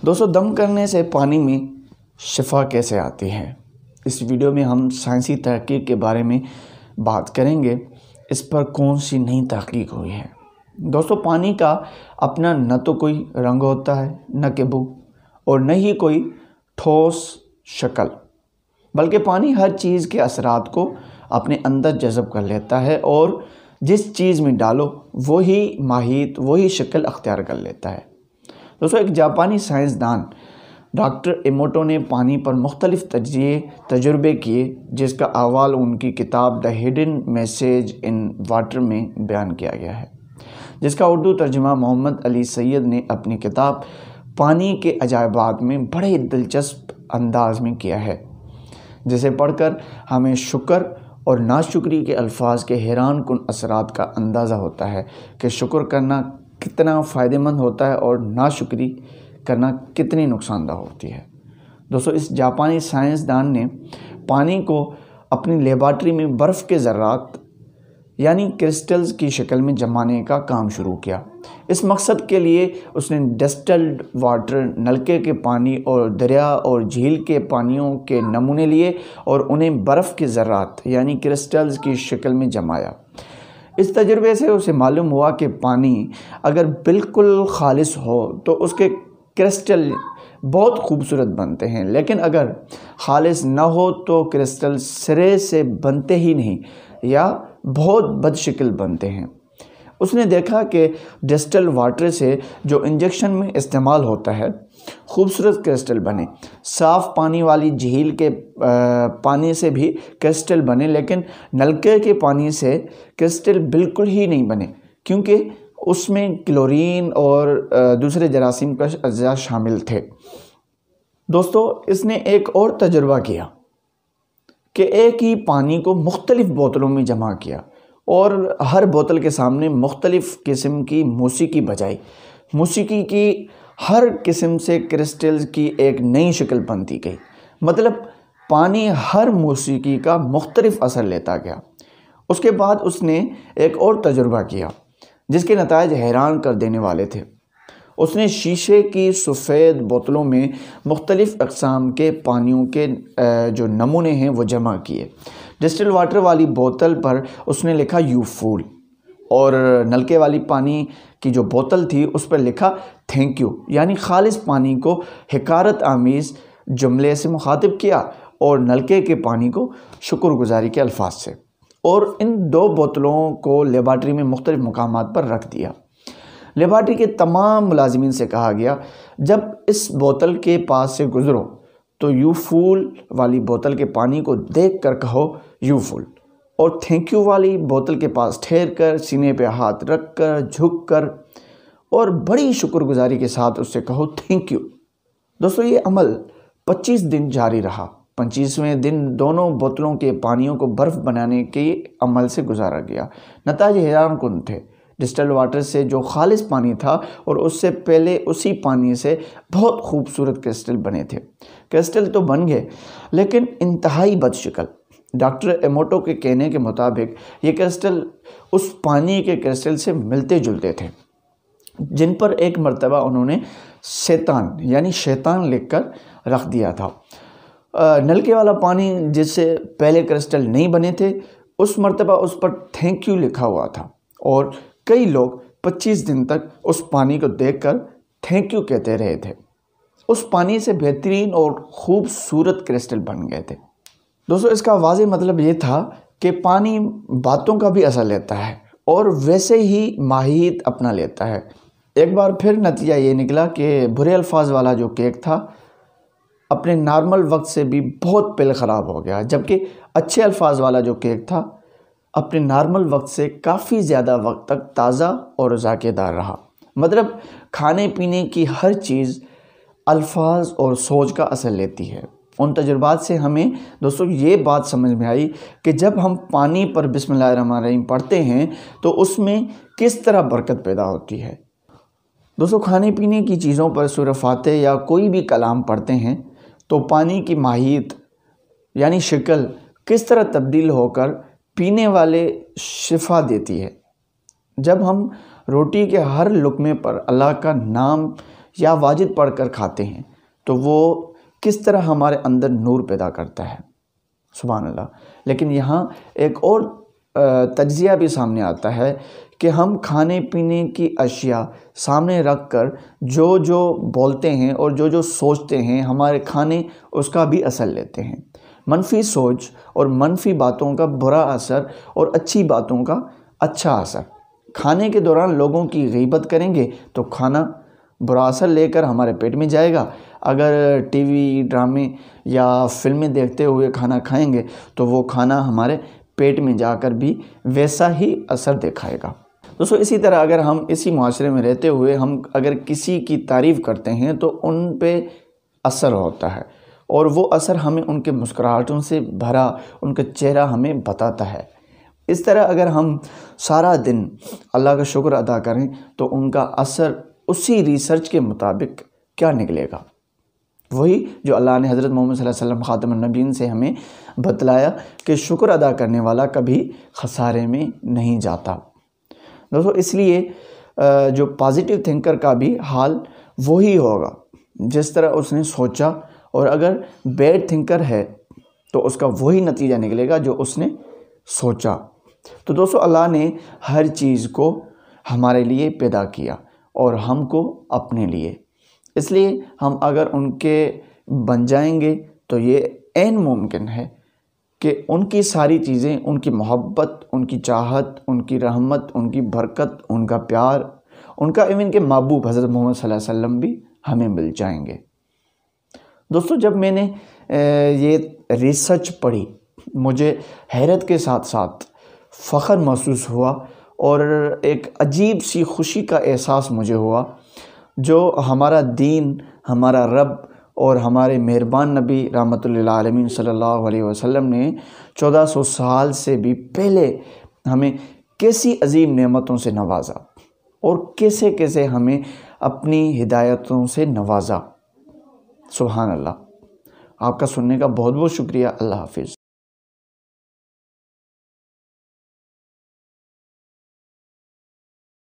دوستو، دم کرنے سے پانی میں شفا کیسے آتی ہے؟ اس ویڈیو میں ہم سائنسی تحقیق کے بارے میں بات کریں گے۔ اس پر کون سی نئی تحقیق ہوئی ہے؟ دوستو، پانی کا اپنا نہ تو کوئی رنگ ہوتا ہے، نہ کہ بو، اور نہ ہی کوئی ٹھوس شکل، بلکہ پانی ہر چیز کے اثرات کو اپنے اندر جذب کر لیتا ہے اور جس چیز میں ڈالو وہی ماہیت، وہی شکل اختیار کر لیتا ہے۔ دوستو، ایک جاپانی سائنسدان ڈاکٹر ایموٹو نے پانی پر مختلف تجربے کیے، جس کا احوال ان کی کتاب the hidden message in water میں بیان کیا گیا ہے، جس کا اردو ترجمہ محمد علی سید نے اپنی کتاب پانی کے عجائبات میں بڑے دلچسپ انداز میں کیا ہے، جسے پڑھ کر ہمیں شکر اور ناشکری کے الفاظ کے حیران کن اثرات کا اندازہ ہوتا ہے کہ شکر کرنا کتنا فائدہ مند ہوتا ہے اور ناشکری کرنا کتنی نقصان دہ ہوتی ہے۔ دوستو، اس جاپانی سائنسدان نے پانی کو اپنی لیبارٹری میں برف کے ذرات یعنی کرسٹلز کی شکل میں جمانے کا کام شروع کیا۔ اس مقصد کے لیے اس نے ڈسٹلڈ واٹر، نلکے کے پانی اور دریا اور جھیل کے پانیوں کے نمونے لیے اور انہیں برف کے ذرات یعنی کرسٹلز کی شکل میں جمایا۔ اس تجربے سے اسے معلوم ہوا کہ پانی اگر بالکل خالص ہو تو اس کے کرسٹل بہت خوبصورت بنتے ہیں، لیکن اگر خالص نہ ہو تو کرسٹل سرے سے بنتے ہی نہیں یا بہت بد شکل بنتے ہیں۔ اس نے دیکھا کہ ڈسٹل واٹر سے جو انجیکشن میں استعمال ہوتا ہے، خوبصورت کرسٹل بنے، صاف پانی والی جھیل کے پانی سے بھی کرسٹل بنے، لیکن نلکے کے پانی سے کرسٹل بالکل ہی نہیں بنے، کیونکہ اس میں کلورین اور دوسرے جراثیم کا اجزاء شامل تھے۔ دوستو، اس نے ایک اور تجربہ کیا کہ ایک ہی پانی کو مختلف بوتلوں میں جمع کیا اور ہر بوتل کے سامنے مختلف قسم کی موسیقی بجائی۔ موسیقی کی ہر قسم سے کرسٹلز کی ایک نئی شکل بنتی گئی، مطلب پانی ہر موسیقی کا مختلف اثر لیتا گیا۔ اس کے بعد اس نے ایک اور تجربہ کیا جس کے نتائج حیران کر دینے والے تھے۔ اس نے شیشے کی سفید بوتلوں میں مختلف اقسام کے پانیوں کے جو نمونے ہیں وہ جمع کیے۔ ڈسٹل واٹر والی بوتل پر اس نے لکھا یو فول، اور نلکے والی پانی کی جو بوتل تھی اس پر لکھا تھینک یو، یعنی خالص پانی کو حقارت آمیز جملے سے مخاطب کیا اور نلکے کے پانی کو شکر گزاری کے الفاظ سے، اور ان دو بوتلوں کو لیبارٹری میں مختلف مقامات پر رکھ دیا۔ لیبارٹری کے تمام ملازمین سے کہا گیا، جب اس بوتل کے پاس سے گزرو تو یو فول والی بوتل کے پانی کو دیکھ کر کہو یو فول، اور تھینک یو والی بوتل کے پاس ٹھہر کر، سینے پہ ہاتھ رکھ کر، جھک کر اور بڑی شکر گزاری کے ساتھ اس سے کہو تھینک یو۔ دوستو، یہ عمل 25 دن جاری رہا۔ 25ویں دن دونوں بوتلوں کے پانیوں کو برف بنانے کے عمل سے گزارا گیا۔ نتائج حیران کن تھے۔ ڈسٹل واٹر سے جو خالص پانی تھا اور اس سے پہلے اسی پانی سے بہت خوبصورت کرسٹل بنے تھے۔ کرسٹل تو بن گئے، لیکن انتہائی بد شکل۔ ڈاکٹر ایموٹو کے کہنے کے مطابق یہ کرسٹل اس پانی کے کرسٹل سے ملتے جلتے تھے جن پر ایک مرتبہ انہوں نے شیطان لکھ کر رکھ دیا تھا۔ نلکے والا پانی جس سے پہلے کرسٹل نہیں بنے تھے، اس مرتبہ اس پر تھینک یو لکھا ہوا تھا، اور کئی لوگ 25 دن تک اس پانی کو دیکھ کر تھینک یو کہتے رہے تھے۔ اس پانی سے بہترین اور خوبصورت کرسٹل بن گئے تھے۔ دوستو، اس کا واضح مطلب یہ تھا کہ پانی باتوں کا بھی اثر لیتا ہے اور ویسے ہی ماہیت اپنا لیتا ہے۔ ایک بار پھر نتیجہ یہ نکلا کہ برے الفاظ والا جو کیک تھا اپنے نارمل وقت سے بھی بہت پہلے خراب ہو گیا، جبکہ اچھے الفاظ والا جو کیک تھا اپنے نارمل وقت سے کافی زیادہ وقت تک تازہ اور ذائقے دار رہا۔ مطلب کھانے پینے کی ہر چیز الفاظ اور سوچ کا اثر لیتی ہے۔ ان تجربات سے ہمیں دوستو یہ بات سمجھ میں آئی کہ جب ہم پانی پر بسم اللہ الرحمن الرحیم پڑھتے ہیں تو اس میں کس طرح برکت پیدا ہوتی ہے۔ دوستو، کھانے پینے کی چیزوں پر سورہ فاتحہ یا کوئی بھی کلام پڑھتے ہیں تو پانی کی ماہیت یعنی شکل کس طرح تبدیل ہو کر پینے والے شفا دیتی ہے۔ جب ہم روٹی کے ہر لقمے پر اللہ کا نام یا واجب پڑھ کر کھاتے ہیں تو وہ کس طرح ہمارے اندر نور پیدا کرتا ہے، سبحان اللہ۔ لیکن یہاں ایک اور تجزیہ بھی سامنے آتا ہے کہ ہم کھانے پینے کی اشیاء سامنے رکھ کر جو جو بولتے ہیں اور جو جو سوچتے ہیں، ہمارے کھانے اس کا بھی اثر لیتے ہیں۔ منفی سوچ اور منفی باتوں کا برا اثر اور اچھی باتوں کا اچھا اثر۔ کھانے کے دوران لوگوں کی غیبت کریں گے تو کھانا برا اثر لے کر ہمارے پیٹ میں جائے گا۔ اگر ٹی وی ڈرامے یا فلمیں دیکھتے ہوئے کھانا کھائیں گے تو وہ کھانا ہمارے پیٹ میں جا کر بھی ویسا ہی اثر دکھائے گا۔ دوستو اسی طرح اگر ہم اسی معاشرے میں رہتے ہوئے ہم اگر کسی کی تعریف کرتے ہیں تو ان پہ اثر ہوتا ہے، اور وہ اثر ہمیں ان کے مسکراہٹوں سے بھرا ان کا چہرہ ہمیں بتاتا ہے۔ اس طرح اگر ہم سارا دن اللہ کا شکر ادا کریں تو ان کا اثر اسی ریسرچ کے مطابق کیا نکلے گا، وہی جو اللہ نے حضرت محمد صلی اللہ علیہ وسلم خاتم النبیین سے ہمیں بتلایا کہ شکر ادا کرنے والا کبھی خسارے میں نہیں جاتا۔ دوستو اس لیے جو پازیٹیو تھنکر کا بھی حال وہی ہوگا جس طرح اس نے سوچا، اور اگر بیڈ تھنکر ہے تو اس کا وہی نتیجہ نکلے گا جو اس نے سوچا۔ تو دوستو اللہ نے ہر چیز کو ہمارے لیے پیدا کیا اور ہم کو اپنے لیے، اس لیے ہم اگر ان کے بن جائیں گے تو یہ عین ممکن ہے کہ ان کی ساری چیزیں، ان کی محبت، ان کی چاہت، ان کی رحمت، ان کی برکت، ان کا پیار، ان کا ایون کہ محبوب حضرت محمد صلی اللہ علیہ وسلم بھی ہمیں مل جائیں گے۔ دوستو جب میں نے یہ ریسرچ پڑھی مجھے حیرت کے ساتھ ساتھ فخر محسوس ہوا اور ایک عجیب سی خوشی کا احساس مجھے ہوا، جو ہمارا دین، ہمارا رب اور ہمارے مہربان نبی رحمۃ للعالمین صلی اللہ علیہ وسلم نے 1400 سال سے بھی پہلے ہمیں کیسی عظیم نعمتوں سے نوازا اور کیسے کیسے ہمیں اپنی ہدایتوں سے نوازا۔ سبحان اللہ۔ آپ کا سننے کا بہت بہت شکریہ۔ اللہ حافظ۔